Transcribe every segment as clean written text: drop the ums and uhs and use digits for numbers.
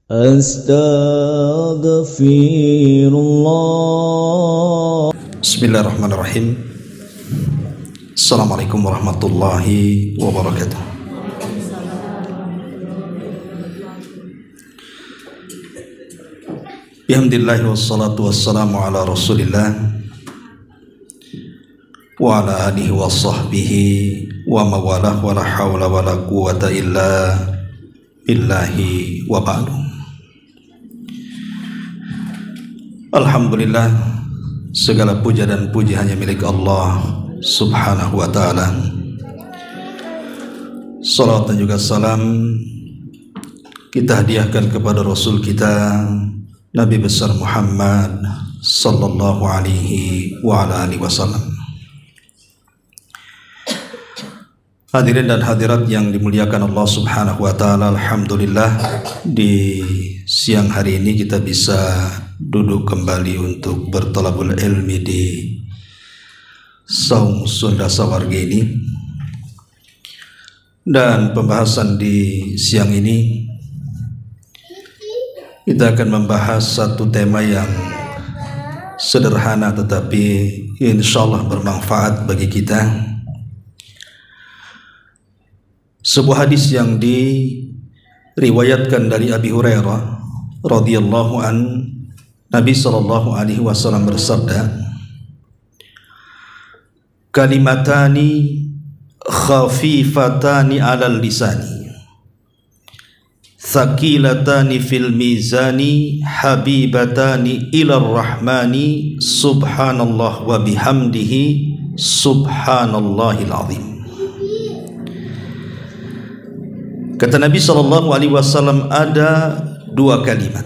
Astaghfirullah. Bismillahirrahmanirrahim. Assalamualaikum warahmatullahi wabarakatuh. Bihamdillahi wassalatu wassalamu ala rasulillah wa ala alihi wa sahbihi wa mawalah wa la hawla wa la quwata illa billahi wa ba'du. Alhamdulillah, segala puja dan puji hanya milik Allah subhanahu wa ta'ala. Salawat dan juga salam kita hadiahkan kepada Rasul kita Nabi besar Muhammad sallallahu alaihi wa ala alihi wasallam. Hadirin dan hadirat yang dimuliakan Allah subhanahu wa ta'ala, alhamdulillah di siang hari ini kita bisa duduk kembali untuk bertolabul ilmi di Saum Sunda Sawarga ini. Dan pembahasan di siang ini kita akan membahas satu tema yang sederhana tetapi insyaallah bermanfaat bagi kita. Sebuah hadis yang diriwayatkan dari Abi Hurairah radhiyallahu an, Nabi sallallahu alaihi wasallam bersabda, kalimatani khafifatani 'alal lisani, thaqilatani fil mizani, habibatani ilar rahmani, subhanallah wa bihamdihi, subhanallahil azim. Kata Nabi sallallahu alaihi wasallam, ada dua kalimat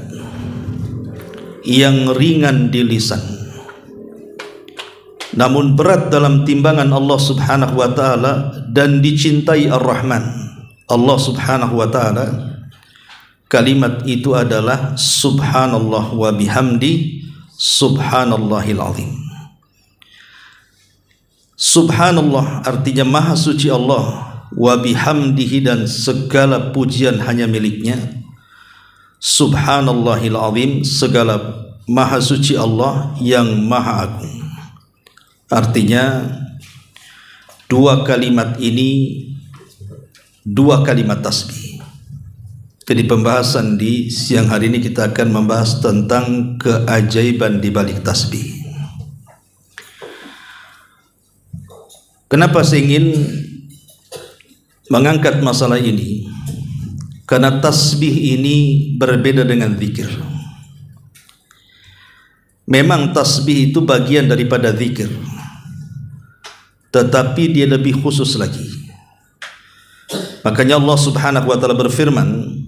yang ringan di lisan namun berat dalam timbangan Allah subhanahu wa ta'ala dan dicintai Ar-Rahman Allah subhanahu wa ta'ala. Kalimat itu adalah subhanallah wa bihamdi, subhanallahil azim. Subhanallah artinya maha suci Allah, wa bihamdihi dan segala pujian hanya miliknya, subhanallahil azim segala maha suci Allah yang maha agung. Artinya dua kalimat ini dua kalimat tasbih. Jadi pembahasan di siang hari ini kita akan membahas tentang keajaiban di balik tasbih. Kenapa saya ingin mengangkat masalah ini? Karena tasbih ini berbeda dengan zikir. Memang tasbih itu bagian daripada zikir, tetapi dia lebih khusus lagi. Makanya Allah subhanahu wa ta'ala berfirman,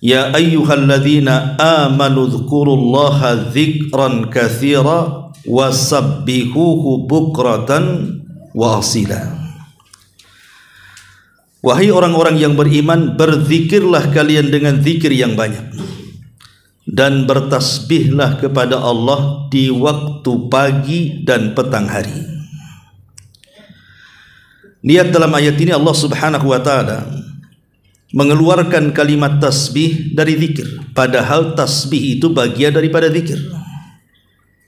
ya ayyuhalladzina amanu dzkurullaha dzikran katsira wasabbihuhu bukratan wa asila. Wahai orang-orang yang beriman, berzikirlah kalian dengan zikir yang banyak dan bertasbihlah kepada Allah di waktu pagi dan petang hari. Lihat dalam ayat ini Allah subhanahu wa ta'ala mengeluarkan kalimat tasbih dari zikir, padahal tasbih itu bagian daripada zikir.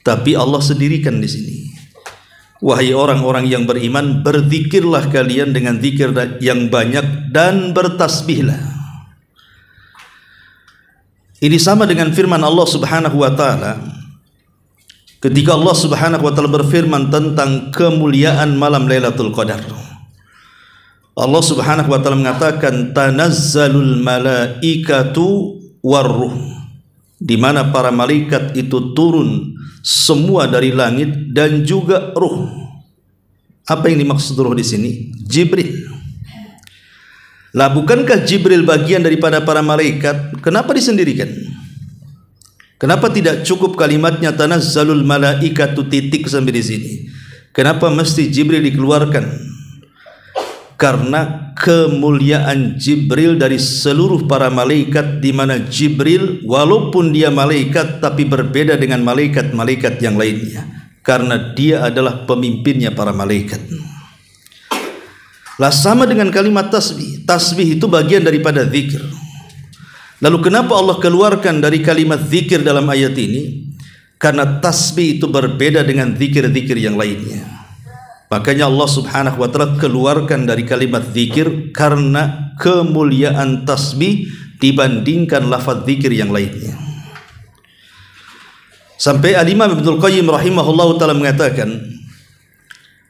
Tapi Allah sendirikan di sini, wahai orang-orang yang beriman, berzikirlah kalian dengan zikir yang banyak dan bertasbihlah. Ini sama dengan firman Allah subhanahu wa ta'ala ketika Allah subhanahu wa ta'ala berfirman tentang kemuliaan malam Lailatul Qadar. Allah subhanahu wa ta'ala mengatakan tanazzalul malaikatu warruh, di mana para malaikat itu turun semua dari langit dan juga ruh. Apa yang dimaksud ruh di sini? Jibril. Lah bukankah Jibril bagian daripada para malaikat? Kenapa disendirikan? Kenapa tidak cukup kalimatnya tanazzalul malaikatu titik sampai di sini? Kenapa mesti Jibril dikeluarkan? Karena kemuliaan Jibril dari seluruh para malaikat, di mana Jibril walaupun dia malaikat tapi berbeda dengan malaikat-malaikat yang lainnya, karena dia adalah pemimpinnya para malaikat. Lah sama dengan kalimat tasbih. Tasbih itu bagian daripada zikir. Lalu kenapa Allah keluarkan dari kalimat zikir dalam ayat ini? Karena tasbih itu berbeda dengan zikir-zikir yang lainnya. Makanya Allah Subhanahu wa taala keluarkan dari kalimat zikir karena kemuliaan tasbih dibandingkan lafaz zikir yang lainnya. Sampai Al-Imam Ibnul Qayyim rahimahullahu taala mengatakan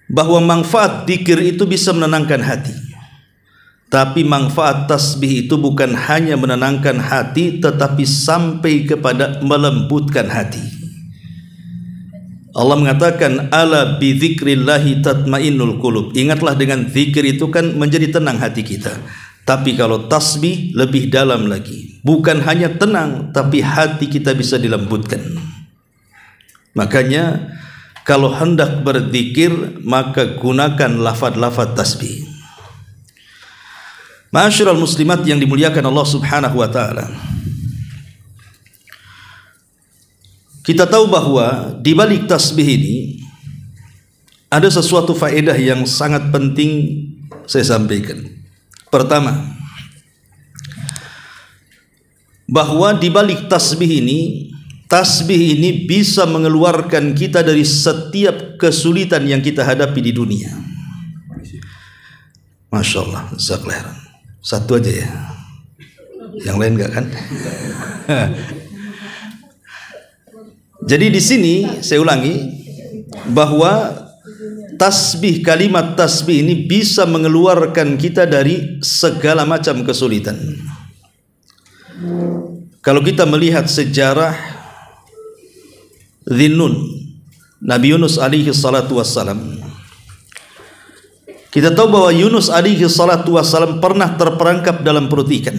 bahwa manfaat zikir itu bisa menenangkan hati. Tapi manfaat tasbih itu bukan hanya menenangkan hati, tetapi sampai kepada melembutkan hati. Allah mengatakan, ala bi dzikrillahi tatmainnul qulub. Ingatlah, dengan zikir itu kan menjadi tenang hati kita. Tapi kalau tasbih lebih dalam lagi. Bukan hanya tenang, tapi hati kita bisa dilembutkan. Makanya kalau hendak berzikir, maka gunakan lafaz-lafaz tasbih. Ma'asyiral muslimat yang dimuliakan Allah Subhanahu wa taala. Kita tahu bahwa di balik tasbih ini ada sesuatu faedah yang sangat penting saya sampaikan. Pertama, bahwa di balik tasbih ini bisa mengeluarkan kita dari setiap kesulitan yang kita hadapi di dunia. Masya Allah, jazakallahu khairan. Satu aja ya, yang lain enggak kan? Jadi di sini saya ulangi bahwa tasbih, kalimat tasbih ini bisa mengeluarkan kita dari segala macam kesulitan. Kalau kita melihat sejarah Dhinnun, Nabi Yunus alaihi salatu wassalam, kita tahu bahwa Yunus alaihi salatu wassalam pernah terperangkap dalam perut ikan.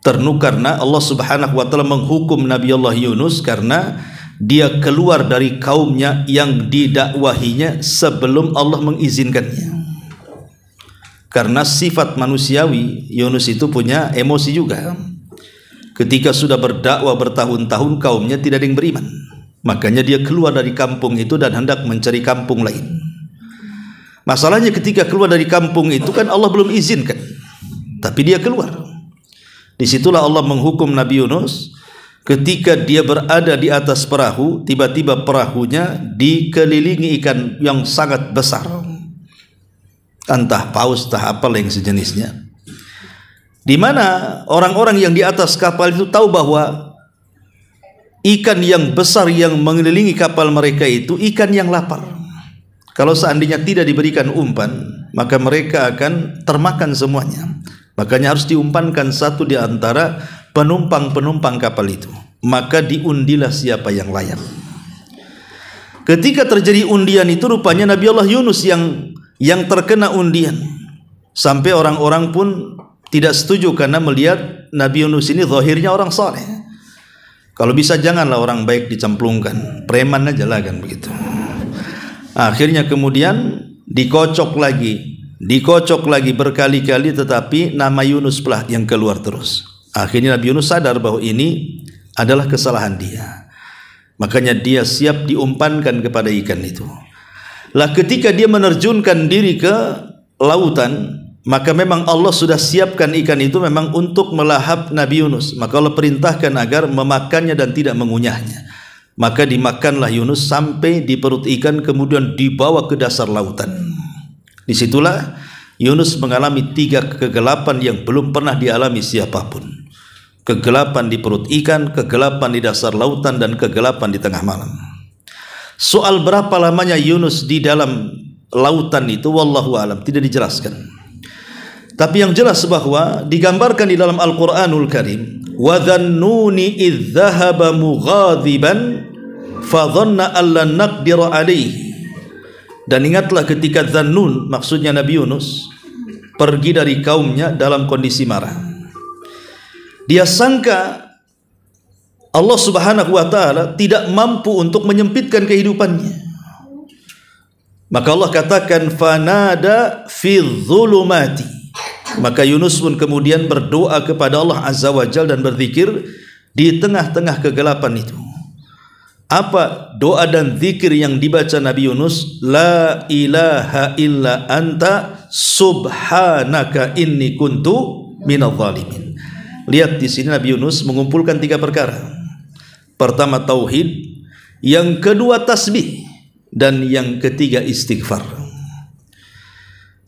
Karena Allah Subhanahu wa taala menghukum Nabi Allah Yunus karena dia keluar dari kaumnya yang didakwahinya sebelum Allah mengizinkannya. Karena sifat manusiawi, Yunus itu punya emosi juga. Ketika sudah berdakwah bertahun-tahun, kaumnya tidak ada yang beriman. Makanya dia keluar dari kampung itu dan hendak mencari kampung lain. Masalahnya ketika keluar dari kampung itu kan Allah belum izinkan, tapi dia keluar. Disitulah Allah menghukum Nabi Yunus. Ketika dia berada di atas perahu, tiba-tiba perahunya dikelilingi ikan yang sangat besar, entah paus, entah apa yang sejenisnya. Di mana orang-orang yang di atas kapal itu tahu bahwa ikan yang besar yang mengelilingi kapal mereka itu ikan yang lapar. Kalau seandainya tidak diberikan umpan, maka mereka akan termakan semuanya. Makanya harus diumpankan satu di antara penumpang-penumpang kapal itu. Maka diundilah siapa yang layak. Ketika terjadi undian itu, rupanya Nabi Allah Yunus yang terkena undian. Sampai orang-orang pun tidak setuju karena melihat Nabi Yunus ini zahirnya orang saleh. Kalau bisa janganlah orang baik dicemplungkan, preman aja lah kan begitu. Akhirnya kemudian dikocok lagi berkali-kali, tetapi nama Yunus pula yang keluar terus. Akhirnya Nabi Yunus sadar bahwa ini adalah kesalahan dia. Makanya dia siap diumpankan kepada ikan itu. Lah ketika dia menerjunkan diri ke lautan, maka memang Allah sudah siapkan ikan itu memang untuk melahap Nabi Yunus. Maka Allah perintahkan agar memakannya dan tidak mengunyahnya. Maka dimakanlah Yunus sampai di perut ikan, kemudian dibawa ke dasar lautan. Disitulah Yunus mengalami 3 kegelapan yang belum pernah dialami siapapun. Kegelapan di perut ikan, kegelapan di dasar lautan, dan kegelapan di tengah malam. Soal berapa lamanya Yunus di dalam lautan itu, wallahu alam, tidak dijelaskan. Tapi yang jelas bahwa digambarkan di dalam Al-Quranul Karim, wa dhannuni idh dhahaba mughadiban fa dhanna an lan naqdira alaihi. Dan ingatlah ketika Dhannun, maksudnya Nabi Yunus, pergi dari kaumnya dalam kondisi marah. Dia sangka Allah Subhanahu wa taala tidak mampu untuk menyempitkan kehidupannya. Maka Allah katakan fanada fi dhulumati. Maka Yunus pun kemudian berdoa kepada Allah Azza wa Jalla dan berzikir di tengah-tengah kegelapan itu. Apa doa dan zikir yang dibaca Nabi Yunus? La ilaha illa anta subhanaka inni kuntu minadh dhalimin. Lihat di sini Nabi Yunus mengumpulkan 3 perkara. Pertama tauhid, yang kedua tasbih, dan yang ketiga istighfar.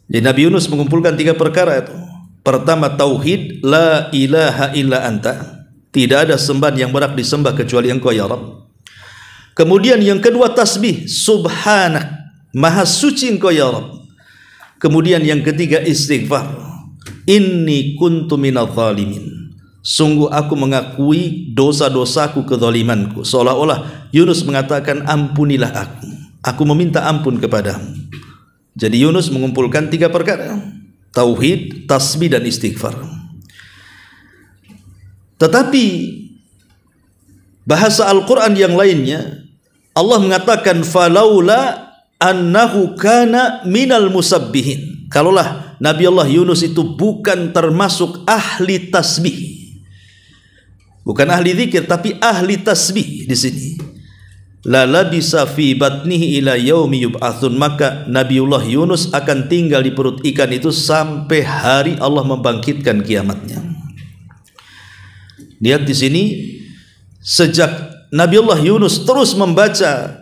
Jadi Nabi Yunus mengumpulkan 3 perkara itu. Pertama tauhid, la ilaha illa anta, tidak ada sembahan yang berhak disembah kecuali Engkau ya Rabb. Kemudian yang kedua tasbih, subhanak, maha suci Engkau ya Rabb. Kemudian yang ketiga istighfar, inni kuntu minadh dhalimin, sungguh aku mengakui dosa-dosaku, kezalimanku. Seolah-olah Yunus mengatakan ampunilah aku meminta ampun kepadamu. Jadi Yunus mengumpulkan 3 perkara, tauhid, tasbih, dan istighfar. Tetapi bahasa Al-Quran yang lainnya, Allah mengatakan falaula annahu kana minal musabbihin, kalaulah Nabi Allah Yunus itu bukan termasuk ahli tasbih, bukan ahli zikir tapi ahli tasbih di sini, la labisa fi batnihi ila yaumi yub'atsun, maka Nabiullah Yunus akan tinggal di perut ikan itu sampai hari Allah membangkitkan kiamatnya. Lihat di sini, sejak Nabiullah Yunus terus membaca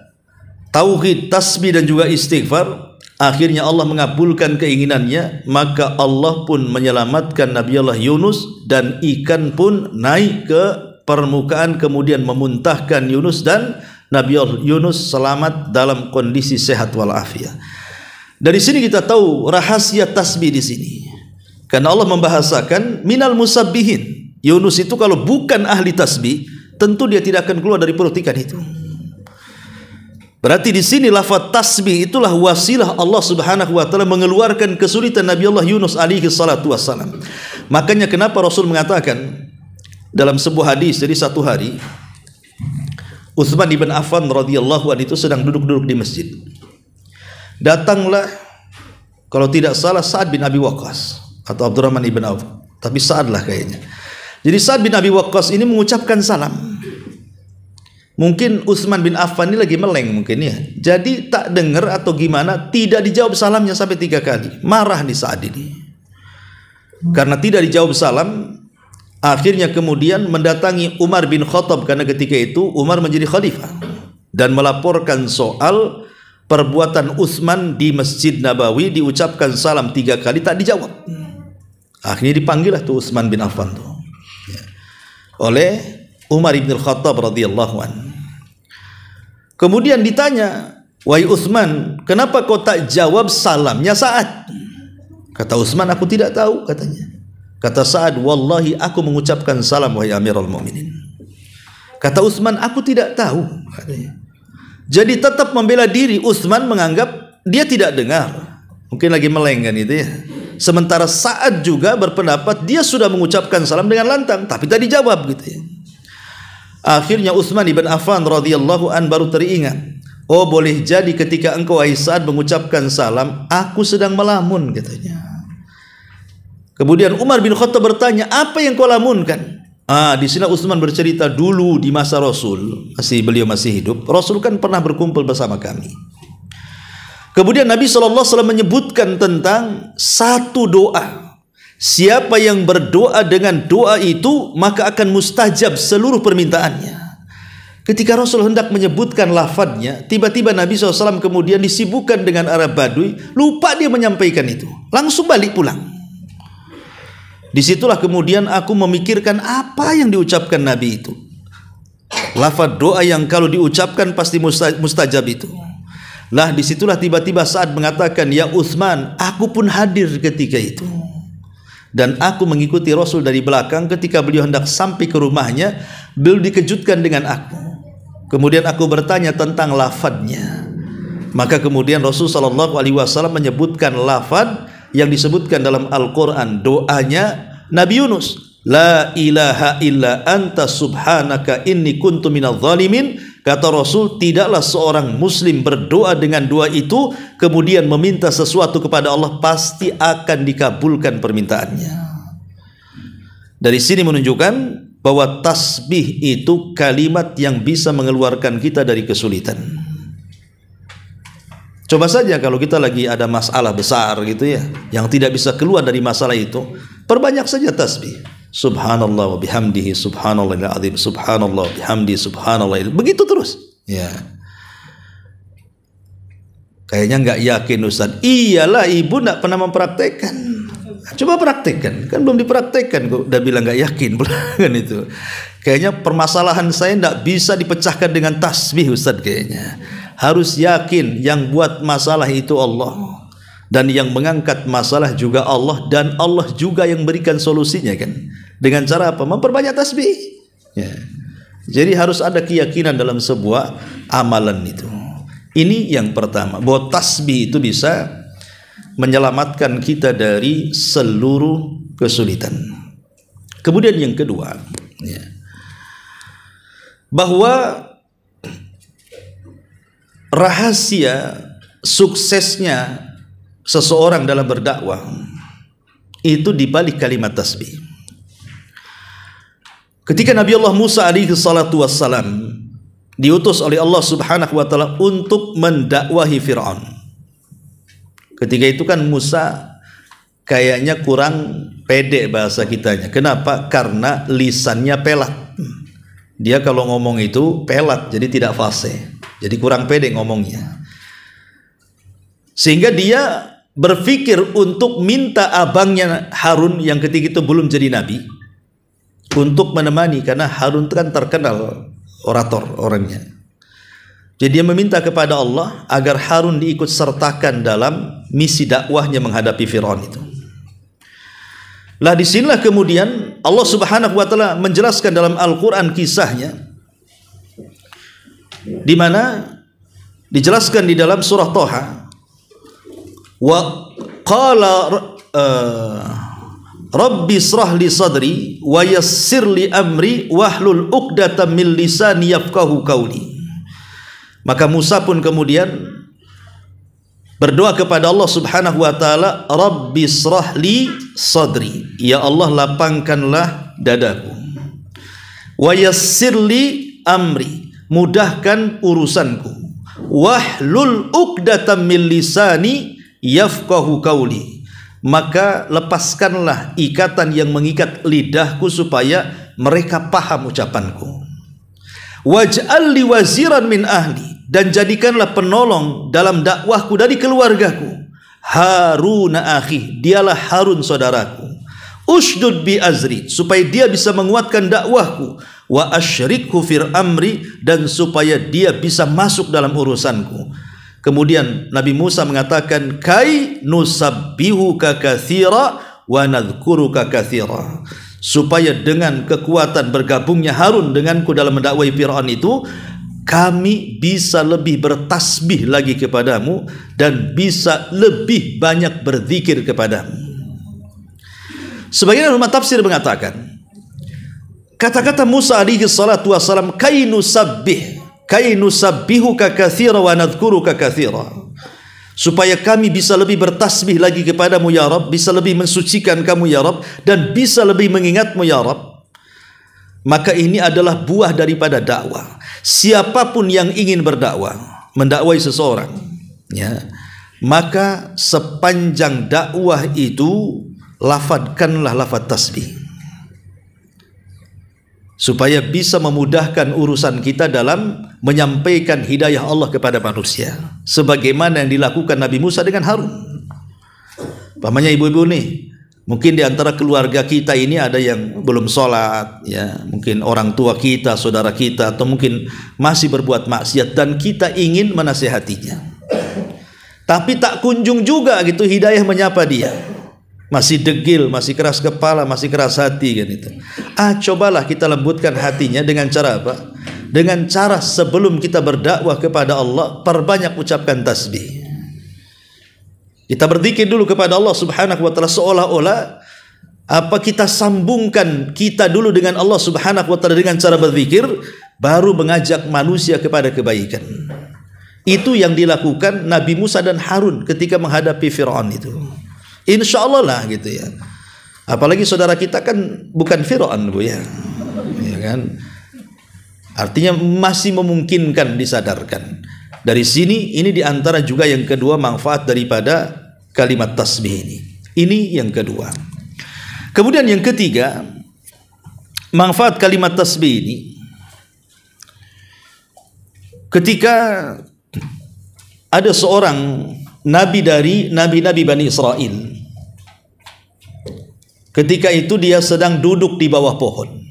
tauhid, tasbih, dan juga istighfar, akhirnya Allah mengabulkan keinginannya, maka Allah pun menyelamatkan Nabiullah Yunus, dan ikan pun naik ke permukaan kemudian memuntahkan Yunus, dan Nabiullah Yunus selamat dalam kondisi sehat walafiat. Dari sini kita tahu rahasia tasbih di sini, karena Allah membahasakan minal musabbihin. Yunus itu kalau bukan ahli tasbih, tentu dia tidak akan keluar dari perut ikan itu. Berarti di sini lafaz tasbih itulah wasilah Allah Subhanahu wa taala mengeluarkan kesulitan Nabi Allah Yunus alaihi salatu wassalam. Makanya kenapa Rasul mengatakan dalam sebuah hadis, jadi satu hari Utsman bin Affan radhiyallahu anhu itu sedang duduk-duduk di masjid. Datanglah, kalau tidak salah, Sa'ad bin Abi Waqqas atau Abdurrahman ibn Auf, tapi Sa'ad lah kayaknya. Jadi Sa'ad bin Abi Waqqas ini mengucapkan salam. Mungkin Utsman bin Affan ini lagi meleng mungkin ya. Jadi tak dengar atau gimana, tidak dijawab salamnya sampai 3 kali. Marah nih Sa'ad ini. Karena tidak dijawab salam, akhirnya kemudian mendatangi Umar bin Khattab, karena ketika itu Umar menjadi khalifah, dan melaporkan soal perbuatan Utsman di Masjid Nabawi, diucapkan salam 3 kali tak dijawab. Akhirnya dipanggil lah tuh Utsman bin Affan tuh oleh Umar bin Khattab radhiyallahu anhu. Kemudian ditanya, wahai Utsman, kenapa kau tak jawab salamnya Sa'ad? Kata Utsman, aku tidak tahu, katanya. Kata Sa'ad, wallahi aku mengucapkan salam wahai Amirul Mukminin. Kata Utsman, aku tidak tahu, katanya. Jadi tetap membela diri. Utsman menganggap dia tidak dengar, mungkin lagi meleng kan itu ya. Sementara Sa'ad juga berpendapat dia sudah mengucapkan salam dengan lantang, tapi tak dijawab gitu ya. Akhirnya Utsman ibn Affan radhiyallahu an baru teringat, oh boleh jadi ketika engkau wahai Sa'ad mengucapkan salam, aku sedang melamun, katanya. Kemudian Umar bin Khattab bertanya, apa yang kau lamunkan? Di sini Utsman bercerita, dulu di masa Rasul, beliau masih hidup, Rasul kan pernah berkumpul bersama kami. Kemudian Nabi SAW menyebutkan tentang satu doa. Siapa yang berdoa dengan doa itu, maka akan mustajab seluruh permintaannya. Ketika Rasul hendak menyebutkan lafadznya, tiba-tiba Nabi SAW kemudian disibukkan dengan Arab Badui, lupa dia menyampaikan itu, langsung balik pulang. Disitulah kemudian aku memikirkan apa yang diucapkan Nabi itu. Lafadz doa yang kalau diucapkan pasti mustajab itu. Lah disitulah tiba-tiba Sa'ad mengatakan, ya Utsman, aku pun hadir ketika itu, dan aku mengikuti Rasul dari belakang ketika beliau hendak sampai ke rumahnya, beliau dikejutkan dengan aku. Kemudian aku bertanya tentang lafadznya, maka kemudian Rasul SAW menyebutkan lafadz yang disebutkan dalam Al-Quran, doanya Nabi Yunus, la ilaha illa anta subhanaka inni kuntu minadh dhalimin. Kata Rasul, tidaklah seorang muslim berdoa dengan doa itu kemudian meminta sesuatu kepada Allah, pasti akan dikabulkan permintaannya. Dari sini menunjukkan bahwa tasbih itu kalimat yang bisa mengeluarkan kita dari kesulitan. Coba saja kalau kita lagi ada masalah besar gitu ya, yang tidak bisa keluar dari masalah itu, perbanyak saja tasbih. Subhanallah wa bihamdihi subhanallahil azim, subhanallah bihamdi subhanallah. Begitu terus. Ya. Kayaknya nggak yakin Ustaz. Iyalah, ibu nggak pernah mempraktekkan. Coba praktekkan. Kan belum dipraktekkan kok udah bilang nggak yakin kan itu. Kayaknya permasalahan saya nggak bisa dipecahkan dengan tasbih Ustaz kayaknya. Harus yakin yang buat masalah itu Allah, dan yang mengangkat masalah juga Allah, dan Allah juga yang berikan solusinya kan. Dengan cara apa? Memperbanyak tasbih. Ya. Jadi harus ada keyakinan dalam sebuah amalan itu. Ini yang pertama, bahwa tasbih itu bisa menyelamatkan kita dari seluruh kesulitan. Kemudian yang kedua, ya, bahwa rahasia suksesnya seseorang dalam berdakwah itu di balik kalimat tasbih. Ketika Nabi Allah Musa alaihi salatu wassalam diutus oleh Allah Subhanahu wa taala untuk mendakwahi Firaun. Ketika itu kan Musa kayaknya kurang pede bahasa kitanya. Kenapa? Karena lisannya pelat. Dia kalau ngomong itu pelat, jadi tidak fasih. Jadi kurang pede ngomongnya. Sehingga dia berpikir untuk minta abangnya Harun yang ketika itu belum jadi nabi untuk menemani, karena Harun kan terkenal orator orangnya. Jadi dia meminta kepada Allah agar Harun diikut sertakan dalam misi dakwahnya menghadapi Firaun itu. Lah disinilah kemudian Allah Subhanahu wa taala menjelaskan dalam Al-Qur'an kisahnya, di mana dijelaskan di dalam surah Thaha, wa qala Rabbi israh li sadri wa yassir li amri wahlul 'uqdatam min lisani yafqahu qawli. Maka Musa pun kemudian berdoa kepada Allah Subhanahu wa taala, Rabbi israh li sadri, ya Allah lapangkanlah dadaku, wa yassir li amri, mudahkan urusanku, wahlul 'uqdatam min lisani yafqahu qawli, maka lepaskanlah ikatan yang mengikat lidahku supaya mereka paham ucapanku. Waj'al li waziran min ahli, dan jadikanlah penolong dalam dakwahku dari keluargaku, Harun akhi, dialah Harun saudaraku. Ushdud bi azri, supaya dia bisa menguatkan dakwahku, wa asyrikhu fir amri, dan supaya dia bisa masuk dalam urusanku. Kemudian Nabi Musa mengatakan, kai nusabbihuka katsira wa nadhkuruka katsira, supaya dengan kekuatan bergabungnya Harun denganku dalam mendakwai Firaun itu, kami bisa lebih bertasbih lagi kepadamu dan bisa lebih banyak berzikir kepadamu. Sebagian ulama tafsir mengatakan, kata-kata Musa alaihi salatu wasalam, kai nusabbihuka katsira wa nadhkuruka katsira, supaya kami bisa lebih bertasbih lagi kepadamu ya Rabb, bisa lebih mensucikan kamu ya Rabb, dan bisa lebih mengingatmu ya Rabb. Maka ini adalah buah daripada dakwah. Siapapun yang ingin berdakwah, mendakwai seseorang, ya, maka sepanjang dakwah itu lafadkanlah lafad tasbih, supaya bisa memudahkan urusan kita dalam menyampaikan hidayah Allah kepada manusia, sebagaimana yang dilakukan Nabi Musa dengan Harun. Pamannya ibu-ibu nih, mungkin di antara keluarga kita ini ada yang belum sholat, ya, mungkin orang tua kita, saudara kita, atau mungkin masih berbuat maksiat, dan kita ingin menasihatinya, tapi tak kunjung juga gitu hidayah menyapa dia. Masih degil, masih keras kepala, masih keras hati kan itu. Cobalah kita lembutkan hatinya dengan cara apa? Dengan cara sebelum kita berdakwah kepada Allah, perbanyak ucapkan tasbih. Kita berzikir dulu kepada Allah Subhanahu wa taala, seolah-olah apa kita sambungkan kita dulu dengan Allah Subhanahu wa taala dengan cara berzikir, baru mengajak manusia kepada kebaikan. Itu yang dilakukan Nabi Musa dan Harun ketika menghadapi Firaun itu. Insya Allah lah gitu ya. Apalagi saudara kita kan bukan Firaun, Bu, ya kan? Artinya masih memungkinkan disadarkan. Dari sini ini diantara juga yang kedua manfaat daripada kalimat tasbih ini. Ini yang kedua. Kemudian yang ketiga, manfaat kalimat tasbih ini, ketika ada seorang nabi dari nabi-nabi Bani Israel, ketika itu dia sedang duduk di bawah pohon,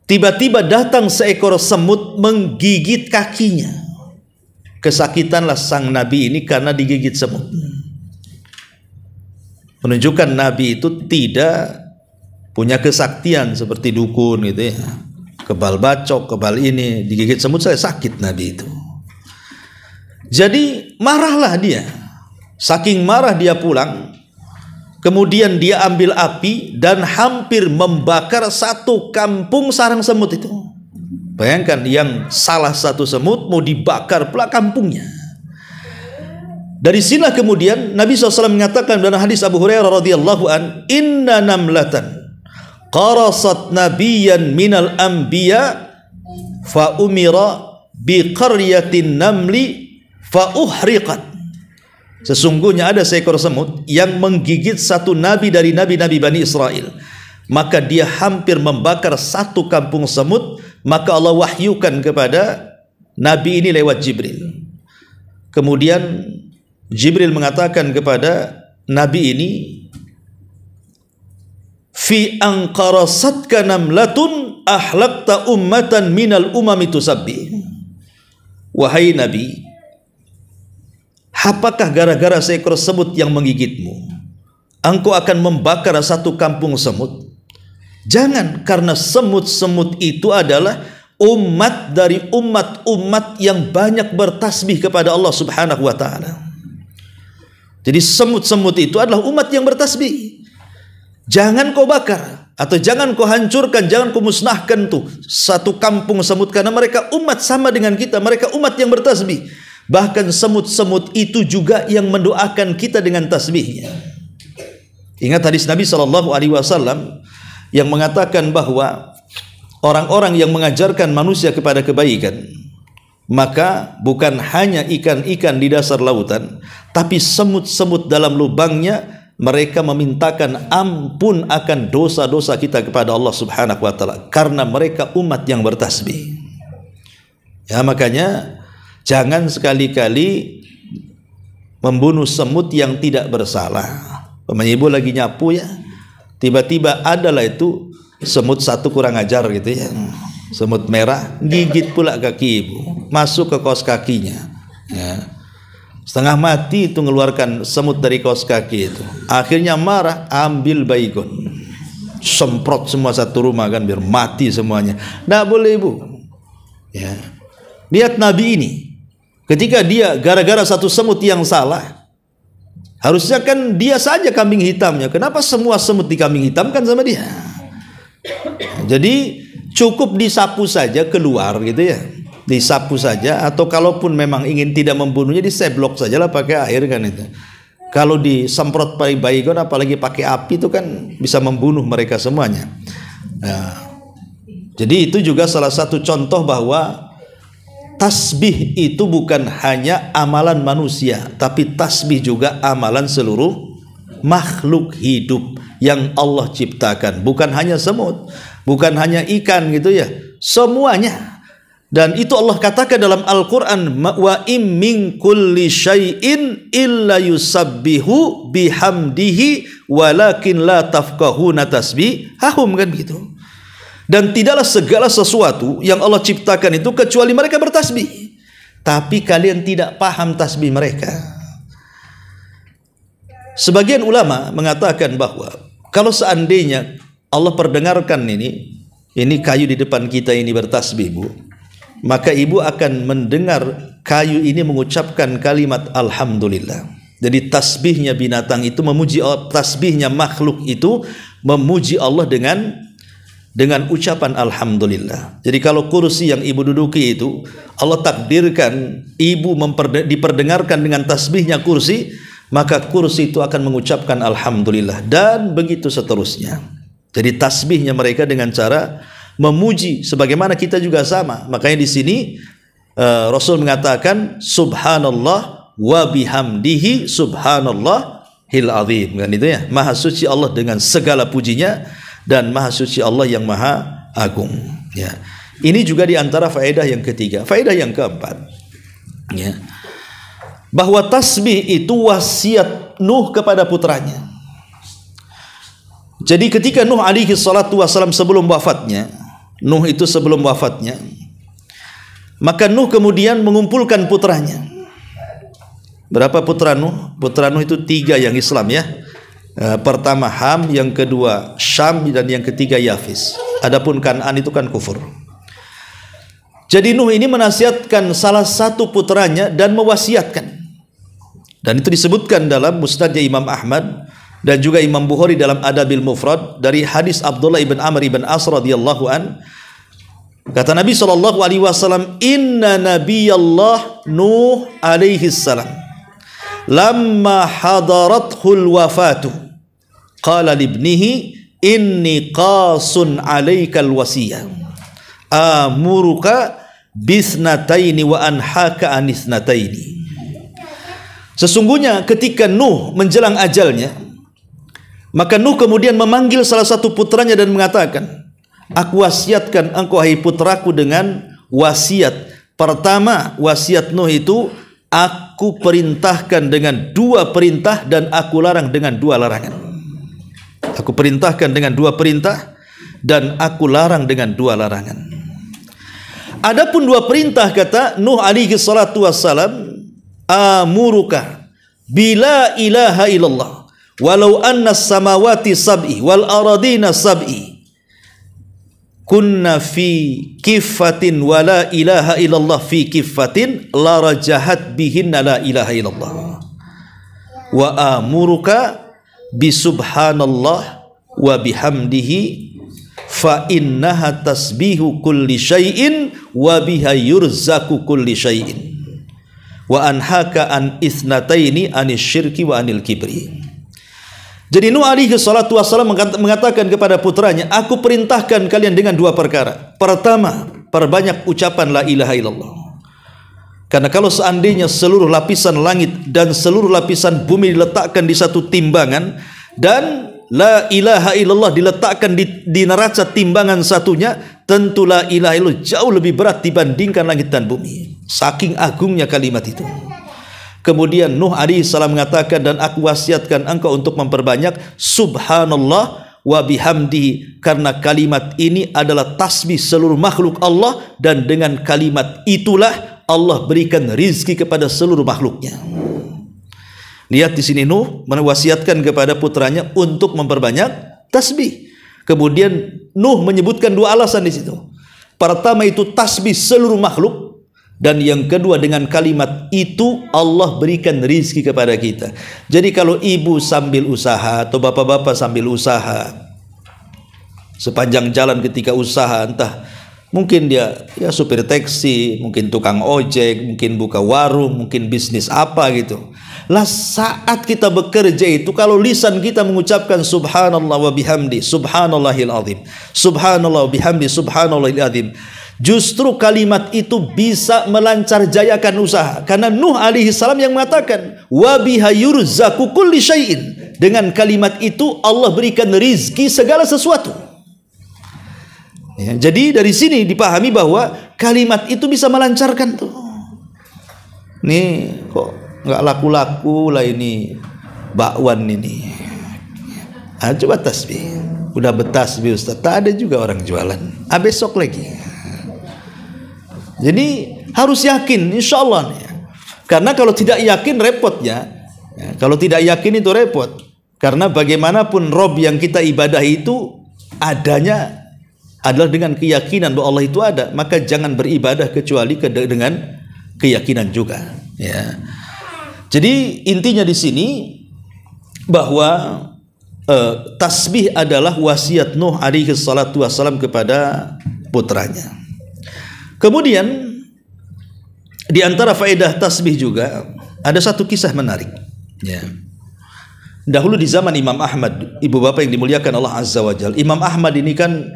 tiba-tiba datang seekor semut menggigit kakinya. Kesakitanlah sang nabi ini karena digigit semut, menunjukkan nabi itu tidak punya kesaktian seperti dukun gitu ya, kebal bacok, kebal ini, digigit semut saya sakit nabi itu. Jadi marahlah dia, saking marah dia pulang, kemudian dia ambil api dan hampir membakar satu kampung sarang semut itu. Bayangkan, yang salah satu semut mau dibakar pula kampungnya. Dari sinilah kemudian Nabi SAW mengatakan dalam hadis Abu Hurairah radhiyallahu an, inna namlatan qarasat nabiyyan minal anbiya fa umira bi qaryatin namli fa uhriqat. Sesungguhnya ada seekor semut yang menggigit satu nabi dari nabi-nabi Bani Israel, maka dia hampir membakar satu kampung semut. Maka Allah wahyukan kepada nabi ini lewat Jibril. Kemudian Jibril mengatakan kepada nabi ini, fi anqarasatka namlatun ahlakta ummatan minal umami tusabbih. Wahai nabi, apakah gara-gara seekor semut yang menggigitmu engkau akan membakar satu kampung semut? Jangan, karena semut-semut itu adalah umat dari umat-umat yang banyak bertasbih kepada Allah Subhanahu wa ta'ala. Jadi semut-semut itu adalah umat yang bertasbih. Jangan kau bakar, atau jangan kau hancurkan, jangan kau musnahkan tuh satu kampung semut, karena mereka umat sama dengan kita, mereka umat yang bertasbih. Bahkan semut-semut itu juga yang mendoakan kita dengan tasbihnya. Ingat hadis Nabi SAW yang mengatakan bahwa orang-orang yang mengajarkan manusia kepada kebaikan, maka bukan hanya ikan-ikan di dasar lautan, tapi semut-semut dalam lubangnya, mereka memintakan ampun akan dosa-dosa kita kepada Allah Subhanahu wa ta'ala, karena mereka umat yang bertasbih. Ya, makanya jangan sekali-kali membunuh semut yang tidak bersalah. Ibu lagi nyapu ya, tiba-tiba adalah itu semut satu kurang ajar gitu ya, semut merah, gigit pula kaki ibu, masuk ke kaos kakinya ya. Setengah mati itu mengeluarkan semut dari kaos kaki itu. Akhirnya marah, ambil baygon, semprot semua satu rumah kan, biar mati semuanya. Tidak boleh ibu ya. Lihat Nabi ini, ketika dia gara-gara satu semut yang salah, harusnya kan dia saja kambing hitamnya. Kenapa semua semut di kambing hitamkan sama dia? Jadi cukup disapu saja keluar gitu ya, disapu saja. Atau kalaupun memang ingin tidak membunuhnya, diseblok saja lah pakai air kan itu. Kalau disemprot pakai baygon, apalagi pakai api, itu kan bisa membunuh mereka semuanya. Nah, jadi itu juga salah satu contoh bahwa tasbih itu bukan hanya amalan manusia, tapi tasbih juga amalan seluruh makhluk hidup yang Allah ciptakan. Bukan hanya semut, bukan hanya ikan gitu ya, semuanya. Dan itu Allah katakan dalam Al-Quran, wa im min kulli syai'in illa yusabbihu bihamdihi walakin la tafqahuna tasbihahum, kan gitu. Dan tidaklah segala sesuatu yang Allah ciptakan itu kecuali mereka bertasbih, tapi kalian tidak paham tasbih mereka. Sebagian ulama mengatakan bahwa kalau seandainya Allah perdengarkan ini kayu di depan kita ini bertasbih bu, maka ibu akan mendengar kayu ini mengucapkan kalimat alhamdulillah. Jadi tasbihnya binatang itu memuji Allah, tasbihnya makhluk itu memuji Allah dengan ucapan alhamdulillah. Jadi kalau kursi yang ibu duduki itu Allah takdirkan ibu diperdengarkan dengan tasbihnya kursi, maka kursi itu akan mengucapkan alhamdulillah, dan begitu seterusnya. Jadi tasbihnya mereka dengan cara memuji, sebagaimana kita juga sama. Makanya di sini Rasul mengatakan subhanallah wa bihamdihi subhanallahil azim, kan itu ya, maha suci Allah dengan segala pujinya dan Maha Suci Allah yang Maha Agung. Ya. Ini juga di antara faedah yang ketiga. Faedah yang keempat, ya, bahwa tasbih itu wasiat Nuh kepada putranya. Jadi ketika Nuh alaihi salatu wasalam sebelum wafatnya, maka Nuh kemudian mengumpulkan putranya. Berapa putra Nuh? Putra Nuh itu 3 yang Islam, ya. Pertama Ham, yang kedua Syam, dan yang ketiga Yafis. Adapun Kan'an itu kan kufur. Jadi Nuh ini menasihatkan salah satu putranya dan mewasiatkan. Dan itu disebutkan dalam Musnadnya Imam Ahmad dan juga Imam Bukhari dalam Adabil Mufrad dari hadis Abdullah ibn Amr ibn As radhiyallahu an. Kata Nabi SAW, inna nabiyallah Nuh alaihi salam lamma hadarathul wafatu qala libnihi inni qasun alaikal wasiyah amuruka bisnataini wa anhaka anisnataini. Sesungguhnya ketika Nuh menjelang ajalnya, maka Nuh kemudian memanggil salah satu putranya dan mengatakan, aku wasiatkan engkau hai putraku dengan wasiat. Pertama, wasiat Nuh itu, aku perintahkan dengan 2 perintah dan aku larang dengan 2 larangan. Aku perintahkan dengan 2 perintah dan aku larang dengan 2 larangan. Adapun 2 perintah, kata Nuh alaihi salatu wassalam, amuruka bila ilaha illallah walau anna samawati sab'i wal aradina sab'i kunna fi kifatin wa la ilaha illallah fi kifatin la rajahat bihinna la ilaha illallah wa amuruka bisubhanallah wa bihamdihi fa innaha tasbihu kulli syai'in wa biha yurzaku kulli syai'in wa anhaka an isnataini anis syirki wa anil kibri. Jadi Nuh alaihi salatu wassalam mengatakan kepada putranya, aku perintahkan kalian dengan 2 perkara. Pertama, perbanyak ucapan la ilaha illallah. Karena kalau seandainya seluruh lapisan langit dan seluruh lapisan bumi diletakkan di satu timbangan dan la ilaha illallah diletakkan di neraca timbangan satunya, tentu la ilaha illallah jauh lebih berat dibandingkan langit dan bumi. Saking agungnya kalimat itu. Kemudian Nuh alaihi salam mengatakan, dan aku wasiatkan engkau untuk memperbanyak subhanallah wa bihamdihi, karena kalimat ini adalah tasbih seluruh makhluk Allah, dan dengan kalimat itulah Allah berikan rizki kepada seluruh makhluknya. Lihat di sini Nuh mewasiatkan kepada putranya untuk memperbanyak tasbih. Kemudian Nuh menyebutkan 2 alasan di situ. Pertama itu tasbih seluruh makhluk, dan yang kedua dengan kalimat itu Allah berikan rizki kepada kita. Jadi kalau ibu sambil usaha atau bapak-bapak sambil usaha, sepanjang jalan ketika usaha, entah mungkin dia ya supir taksi, mungkin tukang ojek, mungkin buka warung, mungkin bisnis apa gitu. Lah saat kita bekerja itu, kalau lisan kita mengucapkan subhanallah wa bihamdi subhanallahil azim, subhanallah wa bihamdi subhanallahil azim, justru kalimat itu bisa melancar jayakan usaha. Karena Nuh alaihi salam yang mengatakan wa biha yurzaku kulli syai'in, dengan kalimat itu Allah berikan rizki segala sesuatu. Ya, jadi dari sini dipahami bahwa kalimat itu bisa melancarkan tuh. Nih kok nggak laku-laku lah ini bakwan ini. Coba tasbih. Udah bertasbih Ustaz, tak ada juga orang jualan. Besok lagi. Jadi harus yakin, insya Allah. Karena kalau tidak yakin repotnya. Kalau tidak yakin itu repot. Karena bagaimanapun Rob yang kita ibadahi itu adanya adalah dengan keyakinan bahwa Allah itu ada. Maka jangan beribadah kecuali dengan keyakinan juga. Ya. Jadi intinya di sini bahwa tasbih adalah wasiat Nuh alaihi salatu wassalam kepada putranya. Kemudian di antara faedah tasbih juga ada satu kisah menarik. Ya. Dahulu di zaman Imam Ahmad, ibu bapak yang dimuliakan Allah Azza wa Jalla, Imam Ahmad ini kan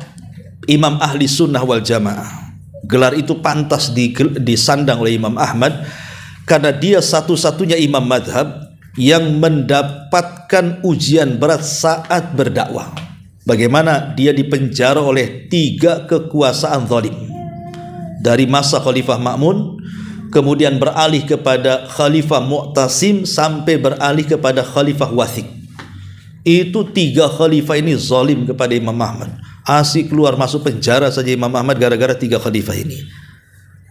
imam ahli sunnah wal jamaah. Gelar itu pantas disandang oleh Imam Ahmad karena dia satu-satunya imam madhab yang mendapatkan ujian berat saat berdakwah. bagaimana dia dipenjara oleh 3 kekuasaan zalim. Dari masa Khalifah Ma'mun, kemudian beralih kepada Khalifah Mu'tasim, sampai beralih kepada Khalifah Wathiq. Itu 3 khalifah ini zalim kepada Imam Ahmad. Asik keluar masuk penjara saja Imam Ahmad gara-gara 3 khalifah ini.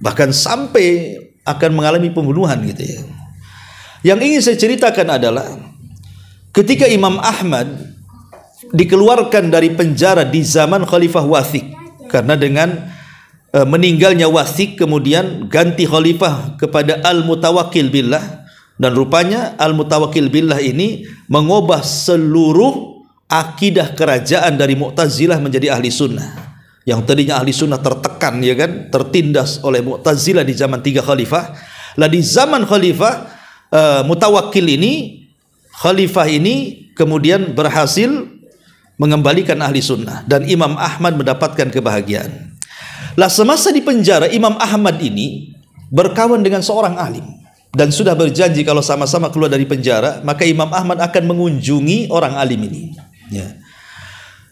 Bahkan sampai akan mengalami pembunuhan gitu ya. Yang ingin saya ceritakan adalah ketika Imam Ahmad dikeluarkan dari penjara di zaman Khalifah Wathiq, karena dengan meninggalnya Wathiq kemudian ganti khalifah kepada Al-Mutawakkil Billah, dan rupanya Al-Mutawakkil Billah ini mengubah seluruh akidah kerajaan dari Mu'tazilah menjadi ahli sunnah. Yang tadinya ahli sunnah tertekan ya kan, tertindas oleh Mu'tazilah di zaman 3 khalifah. Lah di zaman Khalifah Mutawakkil ini, khalifah ini kemudian berhasil mengembalikan ahli sunnah, dan Imam Ahmad mendapatkan kebahagiaan. Lah semasa di penjara, Imam Ahmad ini berkawan dengan seorang alim dan sudah berjanji kalau sama-sama keluar dari penjara maka Imam Ahmad akan mengunjungi orang alim ini ya.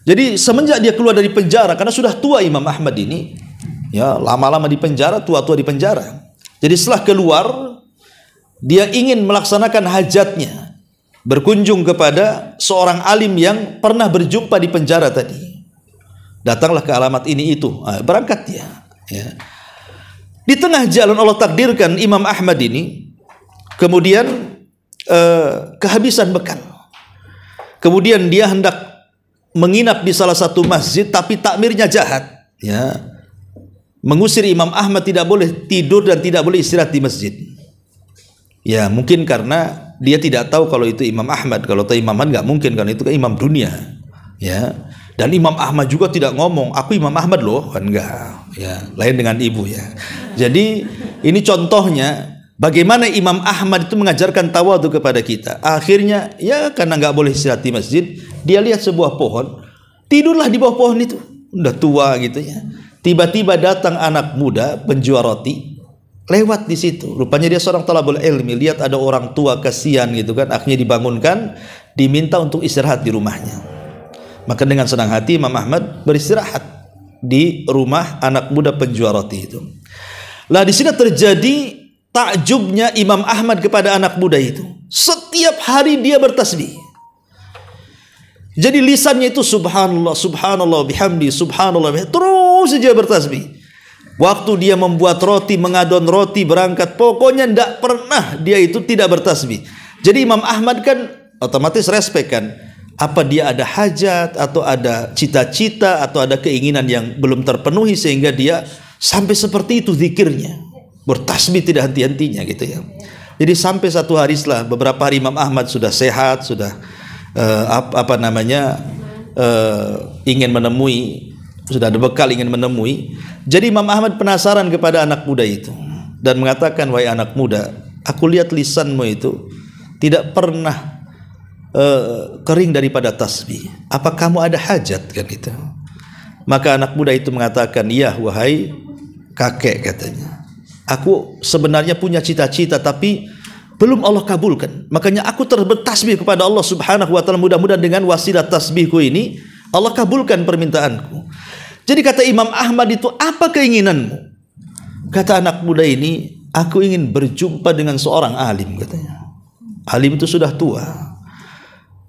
Jadi semenjak dia keluar dari penjara, karena sudah tua Imam Ahmad ini ya, lama-lama di penjara, tua-tua di penjara. Jadi setelah keluar, dia ingin melaksanakan hajatnya, berkunjung kepada seorang alim yang pernah berjumpa di penjara tadi. Datanglah ke alamat ini itu, berangkat dia ya. Di tengah jalan Allah takdirkan Imam Ahmad ini kemudian kehabisan bekal. Kemudian dia hendak menginap di salah satu masjid, tapi takmirnya jahat ya, mengusir Imam Ahmad tidak boleh tidur dan tidak boleh istirahat di masjid ya. Mungkin karena dia tidak tahu kalau itu Imam Ahmad. Kalau tahu Imam Ahmad nggak mungkin, karena itu kan imam dunia ya. Dan Imam Ahmad juga tidak ngomong aku Imam Ahmad loh, kan enggak ya, lain dengan ibu ya. Jadi ini contohnya bagaimana Imam Ahmad itu mengajarkan tawadhu kepada kita. Akhirnya ya karena nggak boleh istirahat di masjid, dia lihat sebuah pohon, tidurlah di bawah pohon itu. Udah tua gitu ya. Tiba-tiba datang anak muda penjual roti, lewat di situ. Rupanya dia seorang talabul ilmi, lihat ada orang tua kasihan gitu kan, akhirnya dibangunkan, diminta untuk istirahat di rumahnya. Maka dengan senang hati Imam Ahmad beristirahat di rumah anak muda penjual roti itu. Lah di sini terjadi takjubnya Imam Ahmad kepada anak muda itu. Setiap hari dia bertasbih. Jadi lisannya itu subhanallah, subhanallah bihamdi, subhanallah bihamdi, terus saja bertasbih. Waktu dia membuat roti, mengadon roti, berangkat, pokoknya tidak pernah dia itu tidak bertasbih. Jadi Imam Ahmad kan otomatis respect kan. Apa dia ada hajat atau ada cita-cita atau ada keinginan yang belum terpenuhi sehingga dia sampai seperti itu zikirnya, bertasbih tidak henti-hentinya gitu ya. Jadi sampai satu hari setelah beberapa hari Imam Ahmad sudah sehat, sudah ingin menemui, sudah ada bekal ingin menemui. Jadi Imam Ahmad penasaran kepada anak muda itu dan mengatakan, wahai anak muda, aku lihat lisanmu itu tidak pernah kering daripada tasbih. Apa kamu ada hajat kan itu? Maka anak muda itu mengatakan, iya wahai kakek, katanya, aku sebenarnya punya cita-cita tapi belum Allah kabulkan. Makanya aku terus bertasbih kepada Allah Subhanahu wa taala, mudah-mudahan dengan wasilah tasbihku ini Allah kabulkan permintaanku. Jadi kata Imam Ahmad itu, apa keinginanmu? Kata anak muda ini, aku ingin berjumpa dengan seorang alim, katanya. Alim itu sudah tua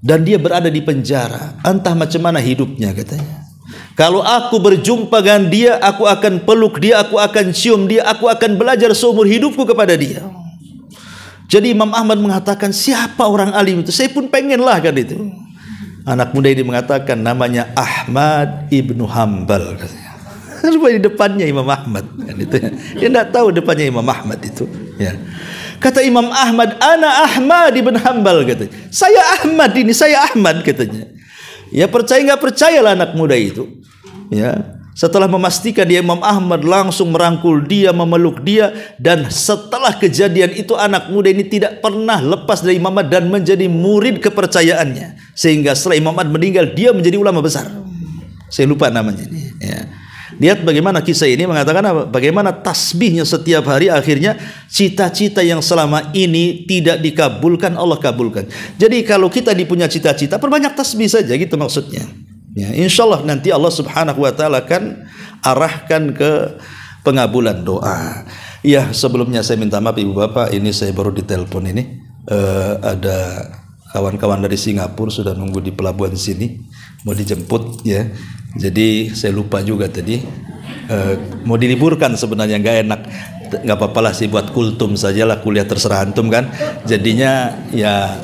dan dia berada di penjara, entah macam mana hidupnya, katanya. Kalau aku berjumpa dengan dia, aku akan peluk dia, aku akan cium dia, aku akan belajar seumur hidupku kepada dia. Jadi Imam Ahmad mengatakan, siapa orang alim itu? Saya pun pengenlah kan itu. Anak muda ini mengatakan, namanya Ahmad ibnu Hanbal, katanya. Di depannya Imam Ahmad kan itu. Dia tidak tahu depannya Imam Ahmad itu ya. Kata Imam Ahmad, ana Ahmad ibn Hanbal, katanya. Saya Ahmad ini, saya Ahmad, katanya. Ya percaya nggak percayalah anak muda itu. Ya, setelah memastikan dia Imam Ahmad langsung merangkul dia, memeluk dia, dan setelah kejadian itu anak muda ini tidak pernah lepas dari Imam Ahmad dan menjadi murid kepercayaannya. Sehingga setelah Imam Ahmad meninggal, dia menjadi ulama besar. Saya lupa namanya ini. Ya. Lihat bagaimana kisah ini mengatakan apa? Bagaimana tasbihnya setiap hari, akhirnya cita-cita yang selama ini tidak dikabulkan Allah kabulkan. Jadi kalau kita dipunya cita-cita, perbanyak tasbih saja gitu maksudnya. Ya, insyaallah nanti Allah Subhanahu wa taala akan arahkan ke pengabulan doa. Ya, sebelumnya saya minta maaf Ibu Bapak, ini saya baru ditelepon ini. Ada kawan-kawan dari Singapura sudah nunggu di pelabuhan sini mau dijemput ya. Jadi saya lupa juga tadi mau diliburkan sebenarnya, nggak enak. Nggak apa-apa lah sih, buat kultum sajalah, kuliah terserah antum kan. Jadinya ya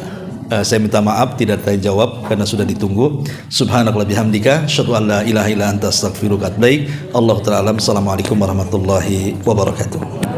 saya minta maaf tidak terjawab karena sudah ditunggu. Subhanallah bihamdika asyhadu an la ilaha illa anta astaghfiruka wa atubu ilaik. Allahu ta'ala alam. Assalamualaikum warahmatullahi wabarakatuh.